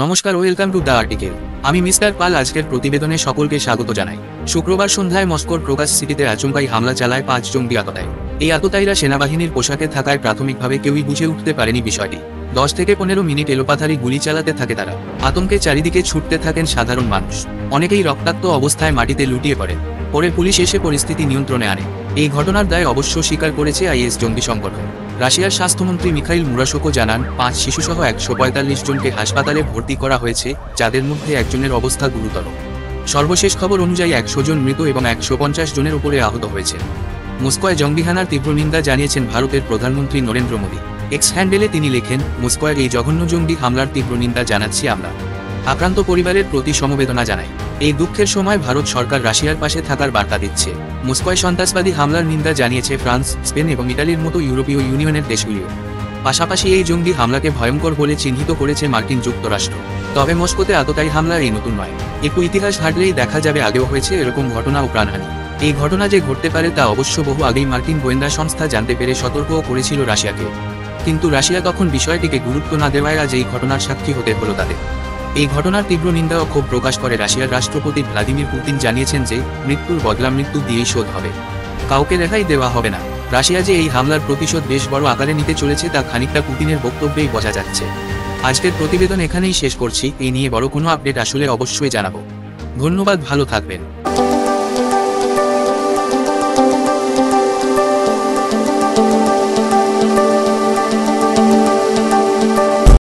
নমস্কার, welcome to the article. আমি mister পাল। আজকের প্রতিবেদনে সকলকে স্বাগত জানাই। শুক্রবার সন্ধ্যায় মস্কোর প্রকাশ সিটিতে আচমকাই হামলা চালায় 5 জঙ্গি আততায়ী। এই আততায়ীরা সেনাবাহিনীর পোশাকে থাকায় প্রাথমিকভাবে কেউই বুঝে উঠতে পারেনি বিষয়টি। 10 থেকে 15 মিনিট এলোপাথারি গুলি চালাতে থাকে তারা। আতঙ্কে চারিদিকে ছুটতে থাকেন সাধারণ মানুষ। অনেকেই রক্তাক্ত অবস্থায় মাটিতে লুটিয়ে পড়ে। পরে পুলিশ এসে পরিস্থিতি নিয়ন্ত্রণে আনে। এই ঘটনার দায় অবশ্য স্বীকার করেছে আইএস জঙ্গি সংগঠন। রাশিয়ার স্বাস্থ্যমন্ত্রী মিখাইল মুরাশোকো জানান, 5 শিশুসহ 145 জনকে হাসপাতালে ভর্তি করা হয়েছে, যাদের মধ্যে একজনের অবস্থা গুরুতর। সর্বশেষ খবর অনুযায়ী 100 জন মৃত এবং 150 জনের উপরে আহত হয়েছে। মস্কোয় জঙ্গিহানার তীব্র নিন্দা জানিয়েছেন ভারতের প্রধানমন্ত্রী নরেন্দ্র মোদী। এক্স হ্যান্ডেলে তিনি লেখেন, মস্কোয় এই জঘন্য জঙ্গি হামলার তীব্র নিন্দা জানাচ্ছি আমরা। আক্রান্ত পরিবারের প্রতি সমবেদনা জানাই। এই দুঃখের সময় ভারত সরকার রাশিয়ার পাশে থাকার বার্তা দিচ্ছে। মস্কোয় সন্ত্রাসবাদী হামলার নিন্দা জানিয়েছে ফ্রান্স, স্পেন এবং ইতালির মতো ইউরোপীয় ইউনিয়নের দেশগুলিও। পাশাপাশি এই জঙ্গি হামলাকে ভয়ঙ্কর বলে চিহ্নিত করেছে মার্কিন যুক্তরাষ্ট্র। তবে মস্কোতে আততায়ী হামলা এই নতুন নয়। একটু ইতিহাস ঘাটলেই দেখা যাবে আগেও হয়েছে এরকম ঘটনা ও প্রাণহানি। এই ঘটনা যে ঘটতে পারে তা অবশ্য বহু আগেই মার্কিন গোয়েন্দা সংস্থা জানতে পেরে সতর্কও করেছিল রাশিয়াকে। কিন্তু রাশিয়া তখন বিষয়টিকে গুরুত্ব না দেওয়ায় আজ এই ঘটনার সাক্ষী হতে হলো তাদের। এই ঘটনার তীব্র নিন্দা ও ক্ষোভ প্রকাশ করে রাশিয়ার রাষ্ট্রপতি ভ্লাদিমির পুতিন জানিয়েছেন যে মৃত্যুর বদলা মৃত্যু দিয়েই শোধ হবে, কাউকে রেহাই দেওয়া হবে না। রাশিয়া যে এই হামলার প্রতিশোধ বেশ বড় আকারে নিতে চলেছে তা খানিকটা পুতিনের বক্তব্যেই বোঝা যাচ্ছে। আজকের প্রতিবেদন এখানেই শেষ করছি। এই নিয়ে বড় কোনো আপডেট আসলে অবশ্যই জানাবো। ধন্যবাদ, ভালো থাকবেন।